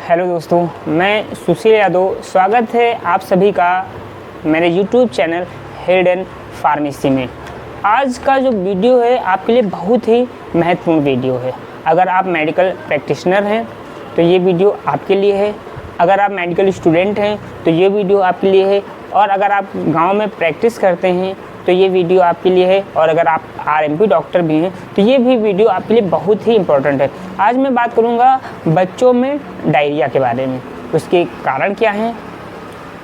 Hello दोस्तों, मैं सुशील यादव। स्वागत है आप सभी का मेरे यूट्यूब चैनल हिडन फार्मेसी में। आज का जो वीडियो है आपके लिए बहुत ही महत्वपूर्ण वीडियो है। अगर आप मेडिकल प्रैक्टिशनर हैं तो ये वीडियो आपके लिए है। अगर आप मेडिकल स्टूडेंट हैं तो ये वीडियो आपके लिए है। और अगर आप गांव में प्रैक्टिस करते हैं तो ये वीडियो आपके लिए है। और अगर आप आरएमपी डॉक्टर भी हैं तो ये भी वीडियो आपके लिए बहुत ही इम्पोर्टेंट है। आज मैं बात करूँगा बच्चों में डायरिया के बारे में। उसके कारण क्या हैं,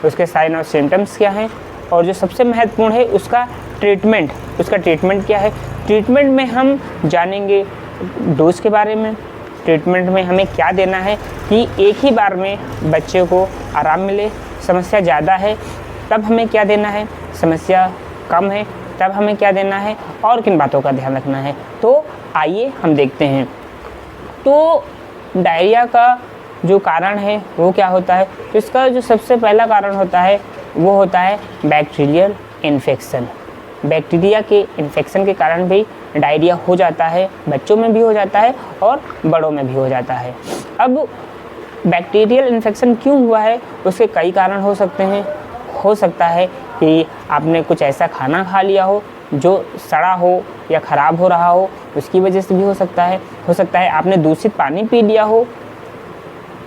उसके साइन और सिम्टम्स क्या हैं, और जो सबसे महत्वपूर्ण है उसका ट्रीटमेंट क्या है। ट्रीटमेंट में हम जानेंगे डोज के बारे में, ट्रीटमेंट में हमें क्या देना है कि एक ही बार में बच्चे को आराम मिले। समस्या ज़्यादा है तब हमें क्या देना है, समस्या कम है तब हमें क्या देना है, और किन बातों का ध्यान रखना है। तो आइए हम देखते हैं। तो डायरिया का जो कारण है वो क्या होता है। तो इसका जो सबसे पहला कारण होता है वो होता है बैक्टीरियल इन्फेक्शन। बैक्टीरिया के इन्फेक्शन के कारण भी डायरिया हो जाता है। बच्चों में भी हो जाता है और बड़ों में भी हो जाता है। अब बैक्टीरियल इन्फेक्शन क्यों हुआ है, उसके कई कारण हो सकते हैं। हो सकता है कि आपने कुछ ऐसा खाना खा लिया हो जो सड़ा हो या ख़राब हो रहा हो, उसकी वजह से भी हो सकता है। हो सकता है आपने दूषित पानी पी लिया हो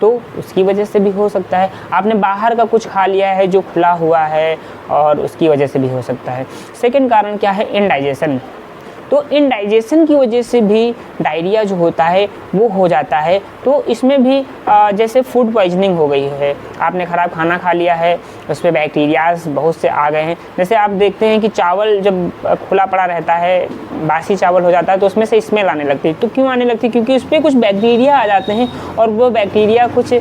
तो उसकी वजह से भी हो सकता है। आपने बाहर का कुछ खा लिया है जो खुला हुआ है और उसकी वजह से भी हो सकता है। सेकंड कारण क्या है, इनडाइजेशन। तो इनडाइजेशन की वजह से भी डायरिया जो होता है वो हो जाता है। तो इसमें भी जैसे फूड पॉइजनिंग हो गई है, आपने ख़राब खाना खा लिया है, उस पर बैक्टीरियाज बहुत से आ गए हैं। जैसे आप देखते हैं कि चावल जब खुला पड़ा रहता है, बासी चावल हो जाता है तो उसमें से स्मेल आने लगती है। तो क्यों आने लगती है, क्योंकि उस पर कुछ बैक्टीरिया आ जाते हैं और वो बैक्टीरिया कुछ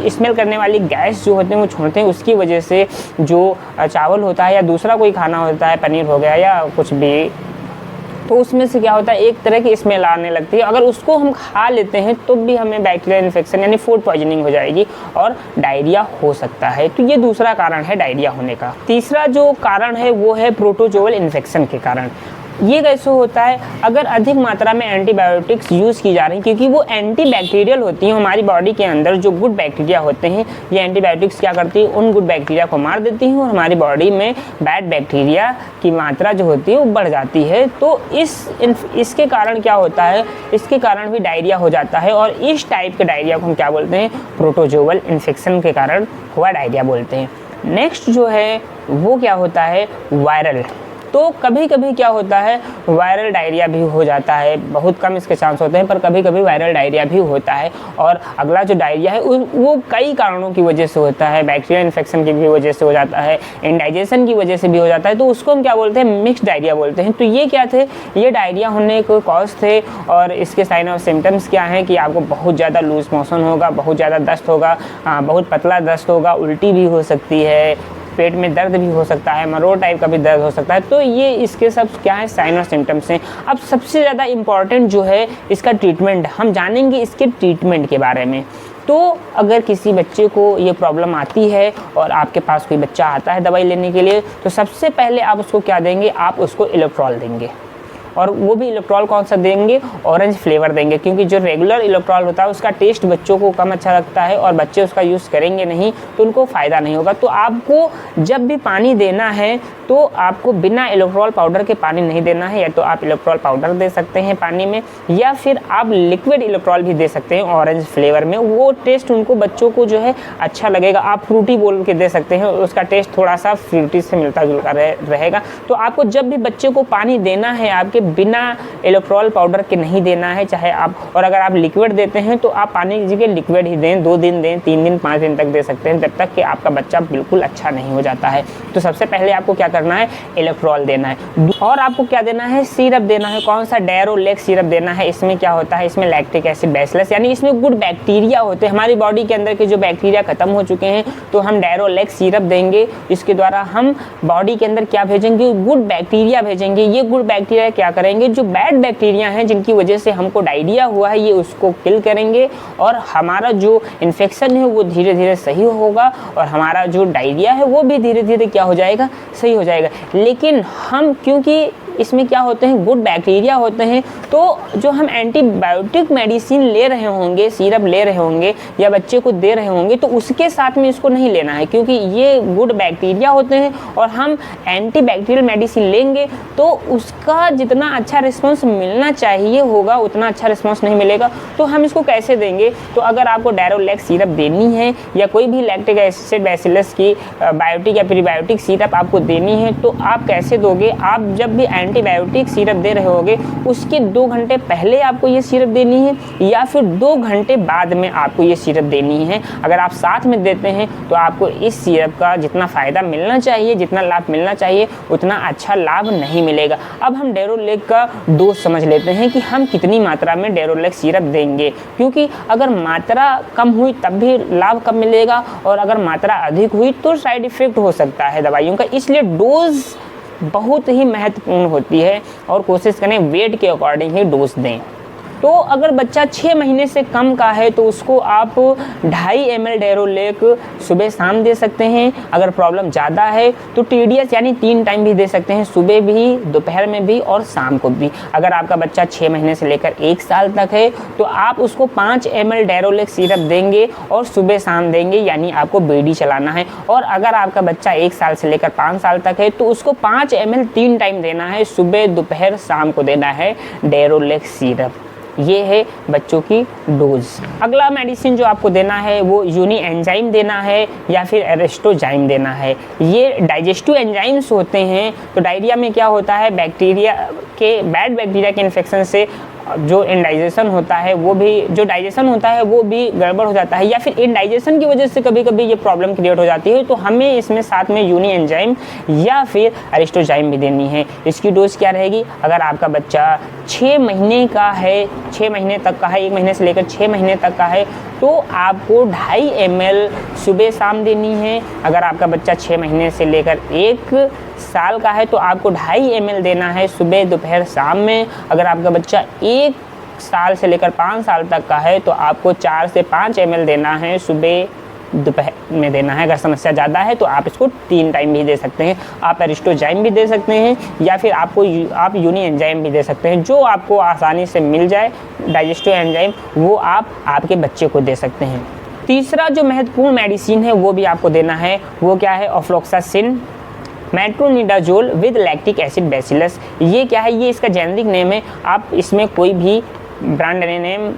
स्मेल करने वाली गैस जो होते हैं वो छोड़ते हैं। उसकी वजह से जो चावल होता है या दूसरा कोई खाना होता है, पनीर हो गया या कुछ भी, तो उसमें से क्या होता है एक तरह की स्मेल आने लगती है। अगर उसको हम खा लेते हैं तो भी हमें बैक्टीरियल इन्फेक्शन यानी फूड पॉइजनिंग हो जाएगी और डायरिया हो सकता है। तो ये दूसरा कारण है डायरिया होने का। तीसरा जो कारण है वो है प्रोटोजोअल इन्फेक्शन के कारण। ये कैसे होता है, अगर अधिक मात्रा में एंटीबायोटिक्स यूज़ की जा रही हैं, क्योंकि वो एंटी बैक्टीरियल होती हैं। हमारी बॉडी के अंदर जो गुड बैक्टीरिया होते हैं ये एंटीबायोटिक्स क्या करती है, उन गुड बैक्टीरिया को मार देती हैं और हमारी बॉडी में बैड बैक्टीरिया की मात्रा जो होती है वो बढ़ जाती है। तो इसके कारण क्या होता है, इसके कारण भी डायरिया हो जाता है। और इस टाइप के डायरिया को हम क्या बोलते हैं, प्रोटोजोअल इन्फेक्शन के कारण हुआ डायरिया बोलते हैं। नेक्स्ट जो है वो क्या होता है, वायरल। तो कभी कभी क्या होता है, वायरल डायरिया भी हो जाता है। बहुत कम इसके चांस होते हैं पर कभी कभी वायरल डायरिया भी होता है। और अगला जो डायरिया है वो कई कारणों की वजह से होता है। बैक्टीरियल इन्फेक्शन की भी वजह से हो जाता है, इंडाइजेशन की वजह से भी हो जाता है। तो उसको हम क्या बोलते हैं, मिक्स्ड डायरिया बोलते हैं। तो ये क्या थे, ये डायरिया होने के कॉज थे। और इसके साइन और सिम्टम्स क्या हैं कि आपको बहुत ज़्यादा लूज मोशन होगा, बहुत ज़्यादा दस्त होगा, बहुत पतला दस्त होगा, उल्टी भी हो सकती है, पेट में दर्द भी हो सकता है, मरोड़ टाइप का भी दर्द हो सकता है। तो ये इसके सब क्या है, साइन और सिम्टम्स हैं। अब सबसे ज़्यादा इम्पॉर्टेंट जो है इसका ट्रीटमेंट, हम जानेंगे इसके ट्रीटमेंट के बारे में। तो अगर किसी बच्चे को ये प्रॉब्लम आती है और आपके पास कोई बच्चा आता है दवाई लेने के लिए, तो सबसे पहले आप उसको क्या देंगे, आप उसको इलेक्ट्रॉल देंगे। और वो भी इलेक्ट्रॉल कौन सा देंगे, ऑरेंज फ्लेवर देंगे, क्योंकि जो रेगुलर इलेक्ट्रॉल होता है उसका टेस्ट बच्चों को कम अच्छा लगता है और बच्चे उसका यूज़ करेंगे नहीं तो उनको फ़ायदा नहीं होगा। तो आपको जब भी पानी देना है तो आपको बिना इलेक्ट्रॉल पाउडर के पानी नहीं देना है। या तो आप इलेक्ट्रॉल पाउडर दे सकते हैं पानी में, या फिर आप लिक्विड इलेक्ट्रॉल भी दे सकते हैं ऑरेंज फ्लेवर में। वो टेस्ट उनको बच्चों को जो है अच्छा लगेगा। आप फ्रूटी बोल के दे सकते हैं, उसका टेस्ट थोड़ा सा फ्रूटी से मिलता जुलता रहेगा। तो आपको जब भी बच्चे को पानी देना है आपके बिना इलेक्ट्रॉल पाउडर के नहीं देना है, चाहे आप, और अगर आप लिक्विड देते हैं तो आप पानी की जगह लिक्विड ही दें। 2 दिन दें, 3 दिन 5 दिन तक दे सकते हैं, जब तक कि आपका बच्चा बिल्कुल अच्छा नहीं हो जाता है। तो सबसे पहले आपको क्या करना है, इलेक्ट्रॉल देना है। और आपको क्या देना है, सिरप देना है। कौन सा, डेरोलेक्स सिरप देना है। इसमें क्या होता है, इसमें लैक्टिक एसिड बेसिलस यानी इसमें गुड बैक्टीरिया होते हैं। हमारी बॉडी के अंदर के जो बैक्टीरिया खत्म हो चुके हैं तो हम डेरोलेक्स सिरप देंगे। इसके द्वारा हम बॉडी के अंदर क्या भेजेंगे, गुड बैक्टीरिया भेजेंगे। ये गुड बैक्टीरिया क्या करेंगे, जो बैड बैक्टीरिया हैं जिनकी वजह से हमको डायरिया हुआ है ये उसको किल करेंगे और हमारा जो इन्फेक्शन है वो धीरे धीरे सही होगा और हमारा जो डायरिया है वो भी धीरे धीरे क्या हो जाएगा, सही हो जाएगा। लेकिन हम क्योंकि इसमें क्या होते हैं, गुड बैक्टीरिया होते हैं। तो जो हम एंटीबायोटिक मेडिसिन ले रहे होंगे, सिरप ले रहे होंगे या बच्चे को दे रहे होंगे, तो उसके साथ में इसको नहीं लेना है, क्योंकि ये गुड बैक्टीरिया होते हैं और हम एंटीबैक्टीरियल मेडिसिन लेंगे तो उसका जितना अच्छा रिस्पॉन्स मिलना चाहिए होगा उतना अच्छा रिस्पॉन्स नहीं मिलेगा। तो हम इसको कैसे देंगे? तो अगर आपको डेरोलेक्स सिरप देनी है या कोई भी लैक्टिक एसिड बैसिलस की बायोटिक या प्रीबायोटिक सिरप आपको देनी है, तो आप कैसे दोगे? आप जब भी एंटीबायोटिक सिरप दे रहे होगे उसके 2 घंटे पहले आपको ये सिरप देनी है या फिर 2 घंटे बाद में आपको ये सिरप देनी है। अगर आप साथ में देते हैं तो आपको इस सिरप का जितना फ़ायदा मिलना चाहिए, जितना लाभ मिलना चाहिए, उतना अच्छा लाभ नहीं मिलेगा। अब हम डेरोलेक्स का डोज समझ लेते हैं कि हम कितनी मात्रा में डेरोलेक्स सिरप देंगे, क्योंकि अगर मात्रा कम हुई तब भी लाभ कम मिलेगा और अगर मात्रा अधिक हुई तो साइड इफ़ेक्ट हो सकता है दवाइयों का। इसलिए डोज बहुत ही महत्वपूर्ण होती है और कोशिश करें वेट के अकॉर्डिंग ही डोज दें। तो अगर बच्चा 6 महीने से कम का है तो उसको आप 2.5 ml डेरोलेक सुबह शाम दे सकते हैं। अगर प्रॉब्लम ज़्यादा है तो TDS यानी 3 टाइम भी दे सकते हैं, सुबह भी, दोपहर में भी और शाम को भी। अगर आपका बच्चा 6 महीने से लेकर 1 साल तक है तो आप उसको 5 ml डेरोलेक सिरप देंगे और सुबह शाम देंगे, यानी आपको BD चलाना है। और अगर आपका बच्चा 1 साल से लेकर 5 साल तक है तो उसको 5 ml 3 टाइम देना है, सुबह, दोपहर, शाम को देना है डेरोलेक सिरप। ये है बच्चों की डोज। अगला मेडिसिन जो आपको देना है वो यूनी एंजाइम देना है या फिर एरिस्टोजाइम देना है। ये डाइजेस्टिव एंजाइम्स होते हैं। तो डायरिया में क्या होता है, बैक्टीरिया के, बैड बैक्टीरिया के इन्फेक्शन से जो इंडाइजेशन होता है वो भी, जो डाइजेशन होता है वो भी गड़बड़ हो जाता है या फिर इंडाइजेशन की वजह से कभी कभी ये प्रॉब्लम क्रिएट हो जाती है। तो हमें इसमें साथ में यूनी एंजाइम या फिर एरिस्टोजाइम भी देनी है। इसकी डोज क्या रहेगी? अगर आपका बच्चा 6 महीने का है, 6 महीने तक का है, 1 महीने से लेकर 6 महीने तक का है, तो आपको 2.5 ml सुबह शाम देनी है। अगर आपका बच्चा 6 महीने से लेकर 1 साल का है तो आपको 2.5 ml देना है सुबह, दोपहर, शाम में। अगर आपका बच्चा 1 साल से लेकर 5 साल तक का है तो आपको 4 से 5 ml देना है, सुबह, दोपहर में देना है। अगर समस्या ज़्यादा है तो आप इसको 3 टाइम भी दे सकते हैं। आप एरिस्टोजाइम भी दे सकते हैं या फिर आप यूनी एंजाइम भी दे सकते हैं। जो आपको आसानी से मिल जाए डाइजेस्टिव एंजाइम वो आप आपके बच्चे को दे सकते हैं। तीसरा जो महत्वपूर्ण मेडिसिन है वो भी आपको देना है, वो क्या है? Ofloxacin metronidazole with lactic acid bacillus. ये क्या है? ये इसका जेनेरिक नेम है। आप इसमें कोई भी ब्रांड नेम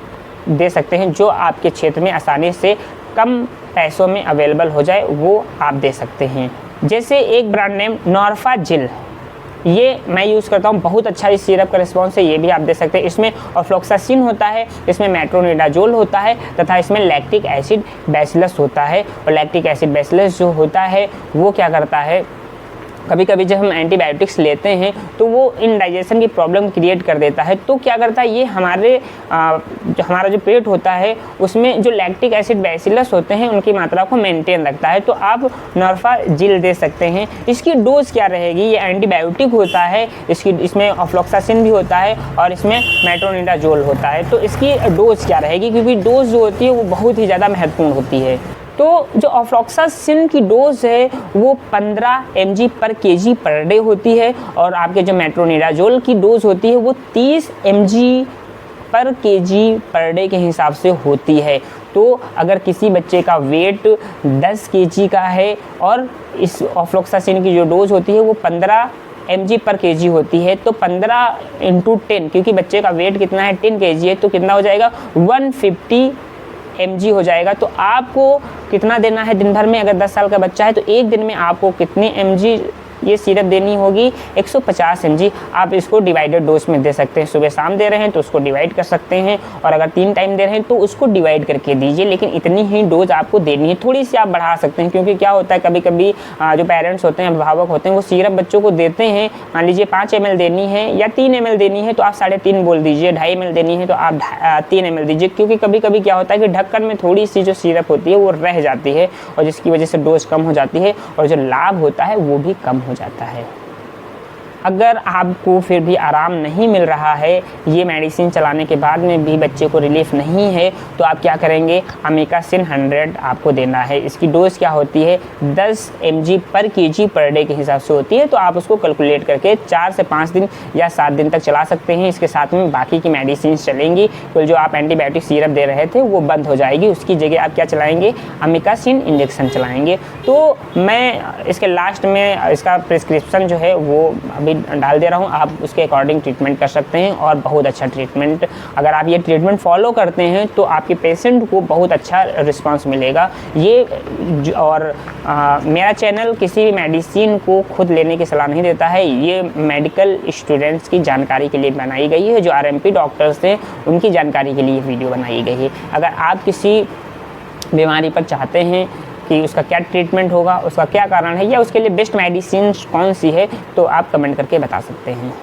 दे सकते हैं जो आपके क्षेत्र में आसानी से कम पैसों में अवेलेबल हो जाए, वो आप दे सकते हैं। जैसे एक ब्रांड नेम नॉर्फाजिल, ये मैं यूज़ करता हूँ, बहुत अच्छा इस सिरप का रिस्पॉन्स है, ये भी आप दे सकते हैं। इसमें ऑफ्लॉक्सासिन होता है, इसमें मेट्रोनिडाजोल होता है तथा इसमें लैक्टिक एसिड बैसिलस होता है। और लैक्टिक एसिड बैसिलस जो होता है वो क्या करता है, कभी कभी जब हम एंटीबायोटिक्स लेते हैं तो वो इंडाइजेशन की प्रॉब्लम क्रिएट कर देता है। तो क्या करता है ये, हमारा जो पेट होता है उसमें जो लैक्टिक एसिड बैसिलस होते हैं उनकी मात्रा को मेंटेन रखता है। तो आप नॉर्फाजिल दे सकते हैं। इसकी डोज क्या रहेगी? ये एंटीबायोटिक होता है, इसमें ऑफ्लॉक्सासिन भी होता है और इसमें मेट्रोनिडाजोल होता है। तो इसकी डोज क्या रहेगी? क्योंकि डोज जो होती है वो बहुत ही ज़्यादा महत्वपूर्ण होती है। तो जो ऑफ्लॉक्सासिन की डोज है वो 15 mg पर kg पर डे होती है और आपके जो मेट्रोनिडाजोल की डोज होती है वो 30 mg पर kg पर डे के हिसाब से होती है। तो अगर किसी बच्चे का वेट 10 kg का है और इस ऑफ्लॉक्सासिन की जो डोज होती है वो 15 mg पर kg होती है, तो 15 × 10, क्योंकि बच्चे का वेट कितना है, 10 kg है, तो कितना हो जाएगा, 150 mg हो जाएगा। तो आपको कितना देना है दिन भर में? अगर 10 साल का बच्चा है तो एक दिन में आपको कितनी mg ये सिरप देनी होगी? 150 mg। आप इसको डिवाइडेड डोज में दे सकते हैं। सुबह शाम दे रहे हैं तो उसको डिवाइड कर सकते हैं और अगर 3 टाइम दे रहे हैं तो उसको डिवाइड करके दीजिए, लेकिन इतनी ही डोज आपको देनी है। थोड़ी सी आप बढ़ा सकते हैं, क्योंकि क्या होता है कभी कभी जो पेरेंट्स होते हैं, अभिभावक होते हैं, वो सिरप बच्चों को देते हैं। मान लीजिए 5 ml देनी है या 3 ml देनी है तो आप 3.5 बोल दीजिए, 2.5 ml देनी है तो आप 3 ml दीजिए, क्योंकि कभी कभी क्या होता है कि ढक्कन में थोड़ी सी जो सिरप होती है वो रह जाती है और जिसकी वजह से डोज कम हो जाती है और जो लाभ होता है वो भी कम हो जाता है। अगर आपको फिर भी आराम नहीं मिल रहा है, ये मेडिसिन चलाने के बाद में भी बच्चे को रिलीफ नहीं है, तो आप क्या करेंगे, अमीकासिन 100 आपको देना है। इसकी डोज क्या होती है, 10 mg पर kg पर डे के हिसाब से होती है। तो आप उसको कैलकुलेट करके 4 से 5 दिन या 7 दिन तक चला सकते हैं। इसके साथ में बाकी की मेडिसिन चलेंगी। तो जो आप एंटीबायोटिक सिरप दे रहे थे वो बंद हो जाएगी, उसकी जगह आप क्या चलाएंगे, अमीकासिन इंजेक्शन चलाएंगे। तो मैं इसके लास्ट में इसका प्रिस्क्रिप्शन जो है वो अभी डाल दे रहा हूँ, आप उसके अकॉर्डिंग ट्रीटमेंट कर सकते हैं और बहुत अच्छा ट्रीटमेंट, अगर आप ये ट्रीटमेंट फॉलो करते हैं तो आपके पेशेंट को बहुत अच्छा रिस्पांस मिलेगा। ये और मेरा चैनल किसी भी मेडिसिन को खुद लेने की सलाह नहीं देता है, ये मेडिकल स्टूडेंट्स की जानकारी के लिए बनाई गई है, जो आरएमपी डॉक्टर्स हैं उनकी जानकारी के लिए वीडियो बनाई गई है। अगर आप किसी बीमारी पर चाहते हैं कि उसका क्या ट्रीटमेंट होगा, उसका क्या कारण है या उसके लिए बेस्ट मेडिसिन कौन सी है, तो आप कमेंट करके बता सकते हैं।